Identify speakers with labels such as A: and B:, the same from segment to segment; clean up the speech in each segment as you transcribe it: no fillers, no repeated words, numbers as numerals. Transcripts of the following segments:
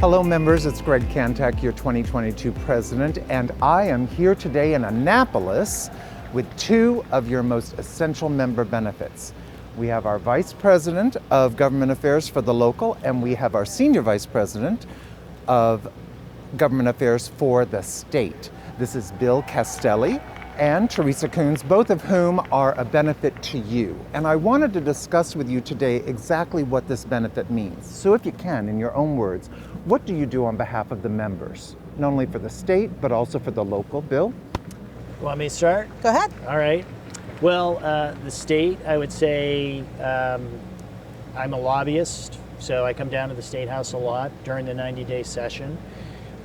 A: Hello members, it's Gregg Kantak, your 2022 president, and I am here today in Annapolis with two of your most essential member benefits. We have our Vice President of Government Affairs for the local, and we have our Senior Vice President of Government Affairs for the state. This is Bill Castelli and Theresa Kuhns, both of whom are a benefit to you. And I wanted to discuss with you today exactly what this benefit means. So if you can, in your own words, what do you do on behalf of the members? Not only for the state, but also for the local. Bill?
B: Want me to start?
C: Go ahead.
B: All right. Well, the state, I would say I'm a lobbyist, so I come down to the State House a lot during the 90-day session.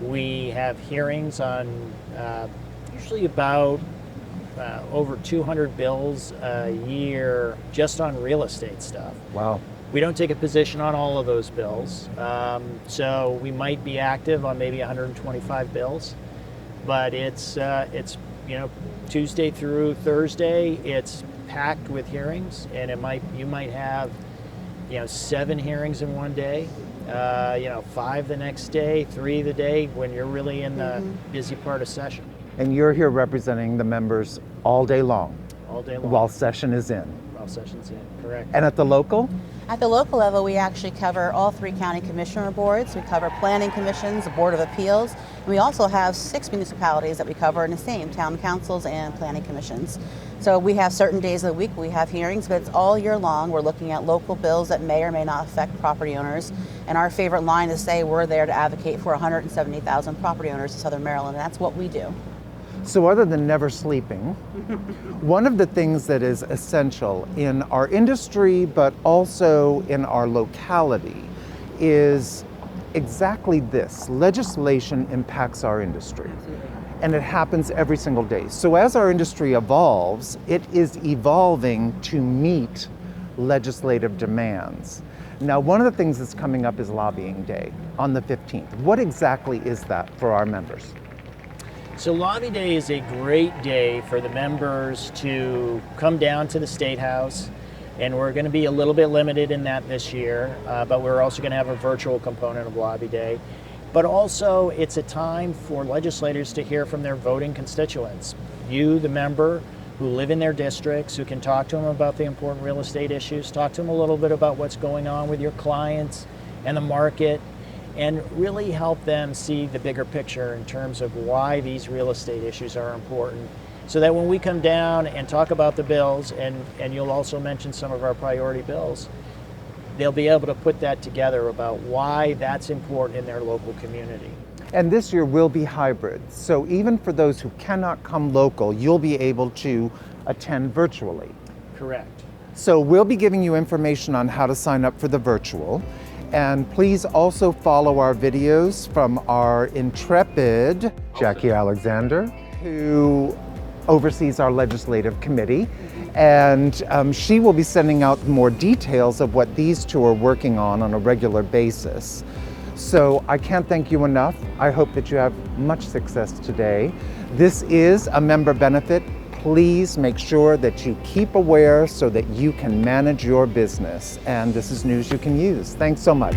B: We have hearings on usually about over 200 bills a year just on real estate stuff.
A: Wow.
B: We don't take a position on all of those bills, so we might be active on maybe 125 bills, but it's Tuesday through Thursday. It's packed with hearings, and you might have 7 hearings in one day, 5 the next day, 3 the day when you're really in the busy part of session.
A: And you're here representing the members all day long?
B: All day long.
A: While session is in?
B: While session's in, correct.
A: And at the local?
C: At the local level, we actually cover all 3 county commissioner boards. We cover planning commissions, the Board of Appeals, and we also have 6 municipalities that we cover in the same, town councils and planning commissions. So we have certain days of the week we have hearings, but it's all year long. We're looking at local bills that may or may not affect property owners. And our favorite line is say we're there to advocate for 170,000 property owners in Southern Maryland, and that's what we do.
A: So other than never sleeping, one of the things that is essential in our industry, but also in our locality, is exactly this. Legislation impacts our industry, and it happens every single day. So as our industry evolves, it is evolving to meet legislative demands. Now, one of the things that's coming up is Lobbying Day on the 15th. What exactly is that for our members?
B: So Lobby Day is a great day for the members to come down to the State House, and we're going to be a little bit limited in that this year, but we're also going to have a virtual component of Lobby Day. But also, it's a time for legislators to hear from their voting constituents. You, the member, who live in their districts, who can talk to them about the important real estate issues, talk to them a little bit about what's going on with your clients and the market, and really help them see the bigger picture in terms of why these real estate issues are important. So that when we come down and talk about the bills, and you'll also mention some of our priority bills, they'll be able to put that together about why that's important in their local community.
A: And this year will be hybrid. So even for those who cannot come local, you'll be able to attend virtually.
B: Correct.
A: So we'll be giving you information on how to sign up for the virtual. And please also follow our videos from our intrepid Jackie Alexander, who oversees our legislative committee. And she will be sending out more details of what these two are working on a regular basis. So I can't thank you enough. I hope that you have much success today. This is a member benefit. Please make sure that you keep aware so that you can manage your business. And this is news you can use. Thanks so much.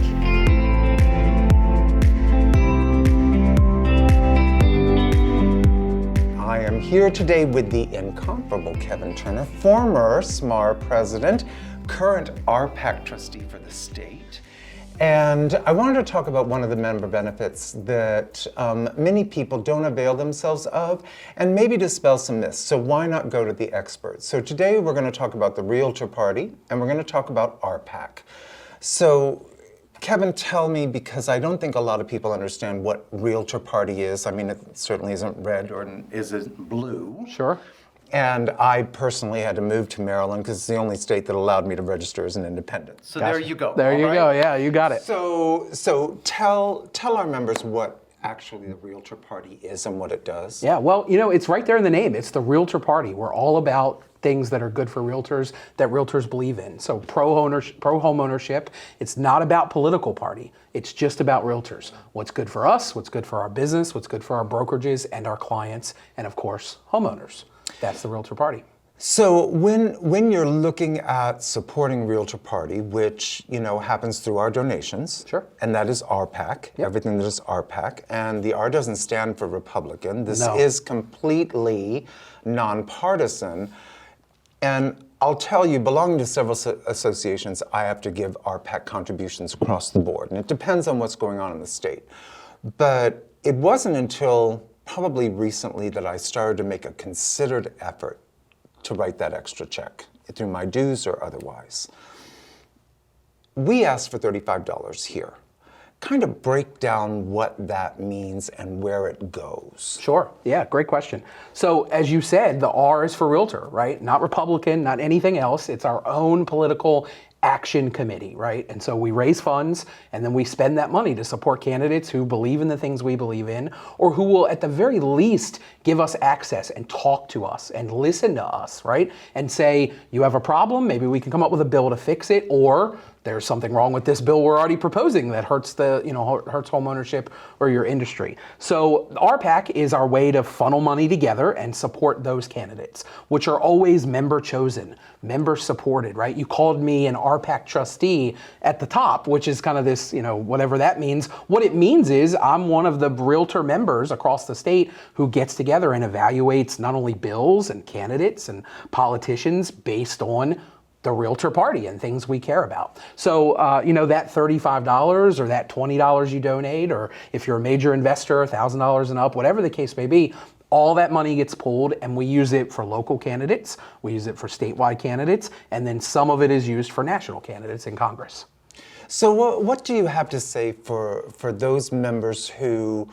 A: I am here today with the incomparable Kevin Turner, former SMAR president, current RPAC trustee for the state. And I wanted to talk about one of the member benefits that many people don't avail themselves of, and maybe dispel some myths. So why not go to the experts? So today we're going to talk about the Realtor Party, and we're going to talk about RPAC. So Kevin, tell me, because I don't think a lot of people understand what Realtor Party is. I mean, it certainly isn't red or isn't blue.
D: Sure.
A: And I personally had to move to Maryland because it's the only state that allowed me to register as an independent. So
D: Gotcha.
A: There you go.
D: There you go. Yeah, you got it.
A: So tell our members what actually the Realtor Party is and what it does.
D: Yeah, well, it's right there in the name. It's the Realtor Party. We're all about things that are good for realtors, that realtors believe in. So pro-home ownership. It's not about political party. It's just about realtors. What's good for us, what's good for our business, what's good for our brokerages and our clients, and of course, homeowners. That's the Realtor Party.
A: So when you're looking at supporting Realtor Party, which happens through our donations,
D: Sure.
A: and that is RPAC, everything that is RPAC, and the R doesn't stand for Republican. This
D: No.
A: is completely nonpartisan, and I'll tell you, belonging to several associations, I have to give RPAC contributions across the board, and it depends on what's going on in the state. But it wasn't until probably recently that I started to make a considered effort to write that extra check through my dues or otherwise. We asked for $35 here. Kind of break down what that means and where it goes.
D: Sure. Yeah, great question. So as you said, the R is for Realtor, right? Not Republican, not anything else. It's our own political action committee, right? And so we raise funds and then we spend that money to support candidates who believe in the things we believe in, or who will at the very least give us access and talk to us and listen to us, right? And say, you have a problem, maybe we can come up with a bill to fix it, or there's something wrong with this bill we're already proposing that hurts hurts home ownership or your industry. So RPAC is our way to funnel money together and support those candidates, which are always member chosen, member supported, right? You called me an RPAC trustee at the top, which is kind of this, whatever that means. What it means is I'm one of the Realtor members across the state who gets together and evaluates not only bills and candidates and politicians based on the Realtor Party and things we care about. So, that $35 or that $20 you donate, or if you're a major investor, $1,000 and up, whatever the case may be, all that money gets pulled and we use it for local candidates, we use it for statewide candidates, and then some of it is used for national candidates in Congress.
A: So what do you have to say for those members who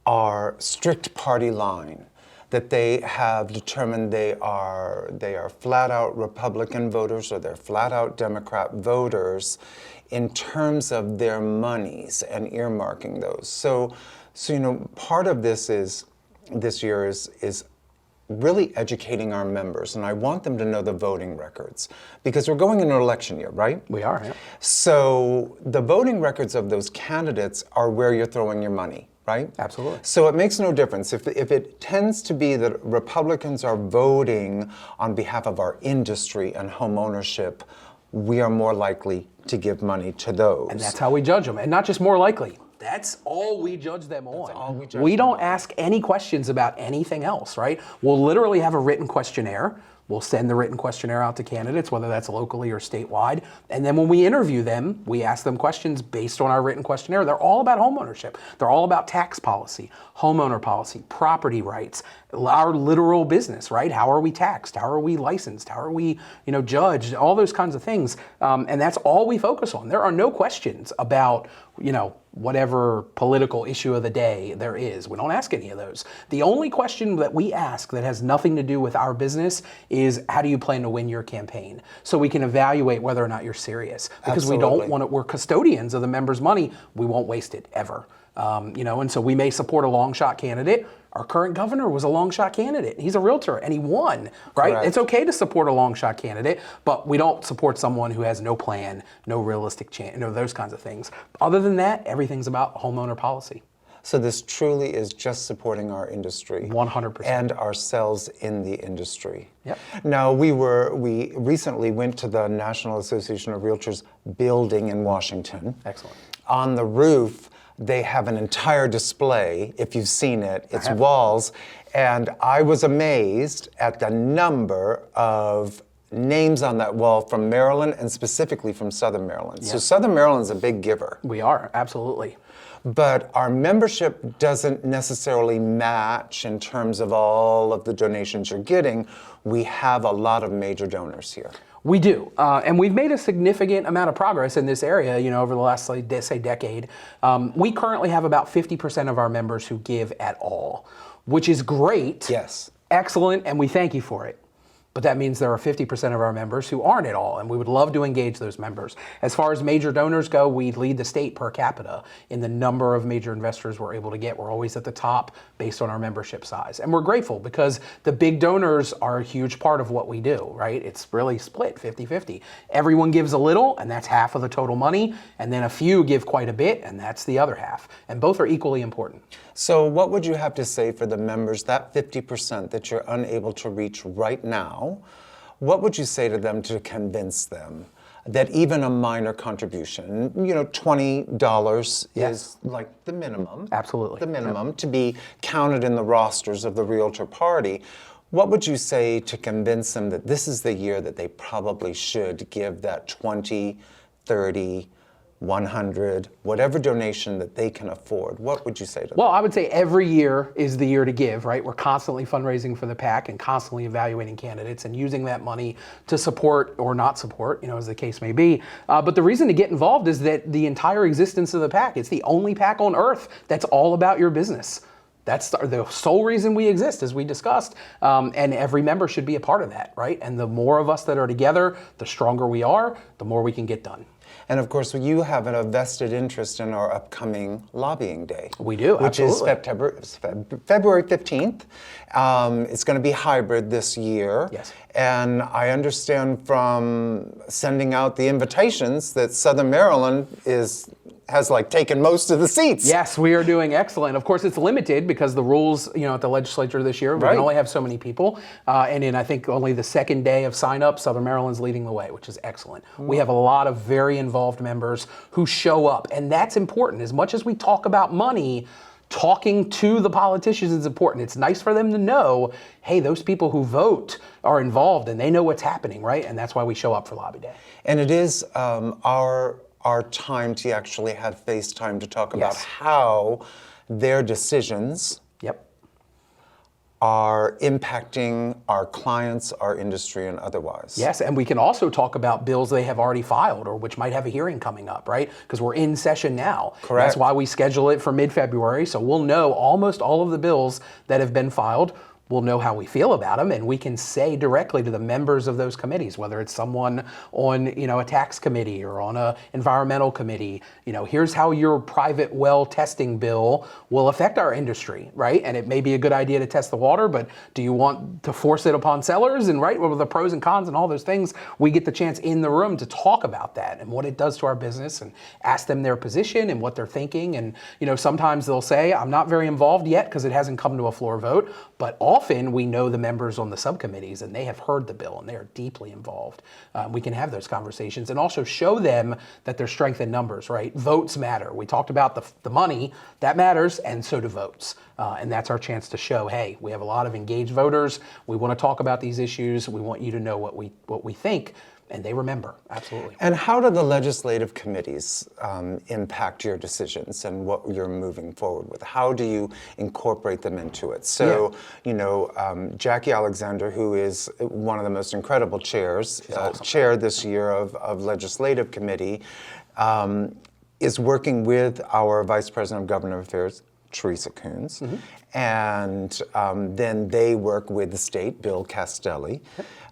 A: are strict party line? That they have determined they are flat out Republican voters or they're flat out Democrat voters in terms of their monies and earmarking those. So part of this year is really educating our members, and I want them to know the voting records because we're going into an election year, right?
D: We are, yeah.
A: So the voting records of those candidates are where you're throwing your money. Right?
D: Absolutely.
A: So it makes no difference. If it tends to be that Republicans are voting on behalf of our industry and home ownership, we are more likely to give money to those.
D: And that's how we judge them. And not just more likely. That's all we judge them on.
A: That's all we judge
D: We
A: them
D: don't
A: on.
D: ask any questions about anything else, right? We'll literally have a written questionnaire. We'll send the written questionnaire out to candidates, whether that's locally or statewide. And then when we interview them, we ask them questions based on our written questionnaire. They're all about home ownership. They're all about tax policy, homeowner policy, property rights, our literal business, right? How are we taxed? How are we licensed? How are we, judged? All those kinds of things. And that's all we focus on. There are no questions about, whatever political issue of the day there is. We don't ask any of those. The only question that we ask that has nothing to do with our business is, how do you plan to win your campaign? So we can evaluate whether or not you're serious. Because we don't want to, we're custodians of the members' money. We won't waste it ever. And so we may support a long shot candidate. Our current governor was a long shot candidate. He's a realtor and he won, right?
A: Correct.
D: It's okay to support a long shot candidate, but we don't support someone who has no plan, no realistic chance, those kinds of things. Other than that, everything's about homeowner policy.
A: So this truly is just supporting our industry.
D: 100%.
A: And ourselves in the industry.
D: Yep.
A: Now, we recently went to the National Association of Realtors building in Washington.
D: Excellent.
A: On the roof, they have an entire display, if you've seen it, it's walls, and I was amazed at the number of names on that wall from Maryland and specifically from Southern Maryland. So Southern Maryland's a big giver.
D: We are, absolutely.
A: But our membership doesn't necessarily match in terms of all of the donations you're getting. We have a lot of major donors here.
D: We do, and we've made a significant amount of progress in this area, over the last, say, decade. We currently have about 50% of our members who give at all, which is great.
A: Yes.
D: Excellent, and we thank you for it. But that means there are 50% of our members who aren't at all, and we would love to engage those members. As far as major donors go, we lead the state per capita in the number of major investors we're able to get. We're always at the top based on our membership size. And we're grateful because the big donors are a huge part of what we do, right? It's really split 50-50. Everyone gives a little, and that's half of the total money, and then a few give quite a bit, and that's the other half. And both are equally important.
A: So what would you have to say for the members, that 50% that you're unable to reach right now, what would you say to them to convince them that even a minor contribution, $20 is like the minimum.
D: Absolutely.
A: The minimum to be counted in the rosters of the Realtor Party. What would you say to convince them that this is the year that they probably should give that 20, 30, 100, whatever donation that they can afford? What would you say to them?
D: Well, I would say every year is the year to give, right? We're constantly fundraising for the PAC and constantly evaluating candidates and using that money to support or not support, as the case may be. But the reason to get involved is that the entire existence of the PAC, it's the only PAC on earth that's all about your business. That's the sole reason we exist, as we discussed, and every member should be a part of that, right? And the more of us that are together, the stronger we are, the more we can get done.
A: And of course, you have a vested interest in our upcoming lobbying day.
D: We do,
A: which
D: absolutely.
A: is February 15th. It's going to be hybrid this year.
D: Yes.
A: And I understand from sending out the invitations that Southern Maryland has taken most of the seats.
D: Yes, we are doing excellent. Of course, it's limited because the rules, at the legislature this year, we can only have so many people. And in, I think, only the second day of sign up, Southern Maryland's leading the way, which is excellent. We have a lot of very involved members who show up. And that's important. As much as we talk about money, talking to the politicians is important. It's nice for them to know, hey, those people who vote are involved and they know what's happening, right? And that's why we show up for Lobby Day.
A: And it is our time to actually have FaceTime to talk about how their decisions are impacting our clients, our industry, and otherwise.
D: Yes, and we can also talk about bills they have already filed or which might have a hearing coming up, right? Because we're in session now.
A: Correct.
D: That's why we schedule it for mid-February, so we'll know almost all of the bills that have been filed. We'll know how we feel about them, and we can say directly to the members of those committees, whether it's someone on, a tax committee or on a environmental committee, here's how your private well testing bill will affect our industry, right? And it may be a good idea to test the water, but do you want to force it upon sellers? And right, what are the pros and cons and all those things? We get the chance in the room to talk about that and what it does to our business and ask them their position and what they're thinking. And, sometimes they'll say, I'm not very involved yet because it hasn't come to a floor vote, but often we know the members on the subcommittees and they have heard the bill and they are deeply involved. We can have those conversations and also show them that there's strength in numbers, right? Votes matter. We talked about the money, that matters, and so do votes. And that's our chance to show, hey, we have a lot of engaged voters. We want to talk about these issues. We want you to know what we think. And they remember, absolutely.
A: And how do the legislative committees impact your decisions and what you're moving forward with? How do you incorporate them into it? So, Jackie Alexander, who is one of the most incredible chairs, chair this year of legislative committee, is working with our Vice President of Government Affairs, Theresa Kuhns, and then they work with the state, Bill Castelli.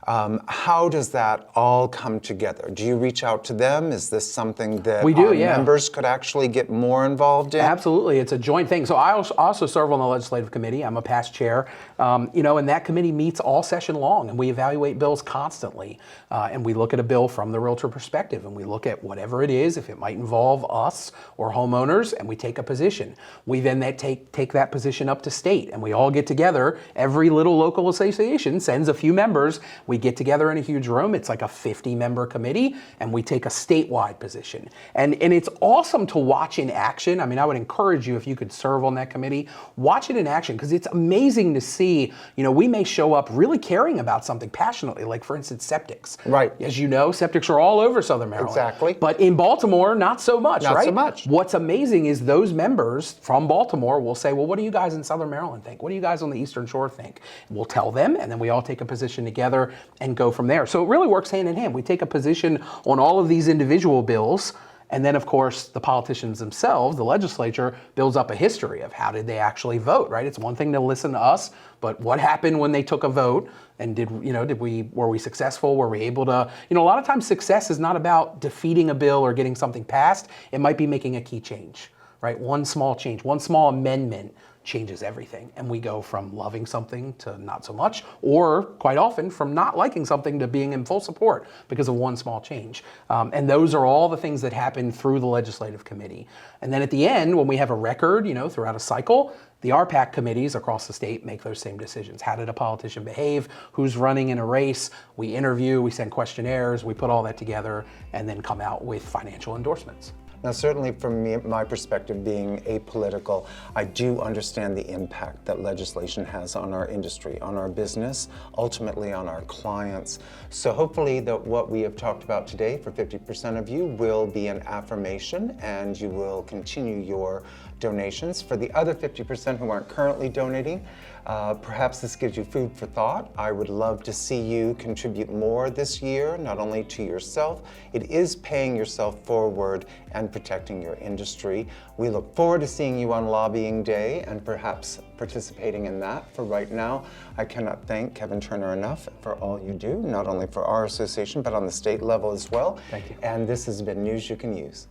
A: How does that all come together? Do you reach out to them? Is this something that our members could actually get more involved in?
D: Absolutely. It's a joint thing. So I also serve on the legislative committee. I'm a past chair. And that committee meets all session long, and we evaluate bills constantly. And we look at a bill from the realtor perspective, and we look at whatever it is, if it might involve us or homeowners, and we take a position. We then take that position up to state, and we all get together. Every little local association sends a few members. We get together in a huge room. It's like a 50-member committee, and we take a statewide position. And it's awesome to watch in action. I mean, I would encourage you, if you could serve on that committee, watch it in action, because it's amazing to see, we may show up really caring about something passionately, like, for instance, septics.
A: Right.
D: As you know, septics are all over Southern Maryland.
A: Exactly.
D: But in Baltimore, not so much, right?
A: Not so much.
D: What's amazing is those members from Baltimore will say, well, what do you guys in Southern Maryland think? What do you guys on the Eastern Shore think? We'll tell them, and then we all take a position together and go from there. So it really works hand in hand. We take a position on all of these individual bills, and then, of course, the politicians themselves, the legislature, builds up a history of how did they actually vote, right? It's one thing to listen to us, but what happened when they took a vote? And were we successful? Were we able to, a lot of times success is not about defeating a bill or getting something passed. It might be making a key change, right? One small change, one small amendment changes everything. And we go from loving something to not so much, or quite often from not liking something to being in full support because of one small change. And those are all the things that happen through the legislative committee. And then at the end, when we have a record, throughout a cycle, The RPAC committees across the state make those same decisions. How did a politician behave? Who's running in a race? We interview, we send questionnaires, we put all that together, and then come out with financial endorsements.
A: Now, certainly from my perspective, being apolitical, I do understand the impact that legislation has on our industry, on our business, ultimately on our clients. So hopefully that what we have talked about today for 50% of you will be an affirmation, and you will continue your donations. For the other 50% who aren't currently donating, perhaps this gives you food for thought. I would love to see you contribute more this year, not only to yourself. It is paying yourself forward and protecting your industry. We look forward to seeing you on Lobbying Day and perhaps participating in that. For right now, I cannot thank Kevin Turner enough for all you do, not only for our association, but on the state level as well.
D: Thank you.
A: And this has been News You Can Use.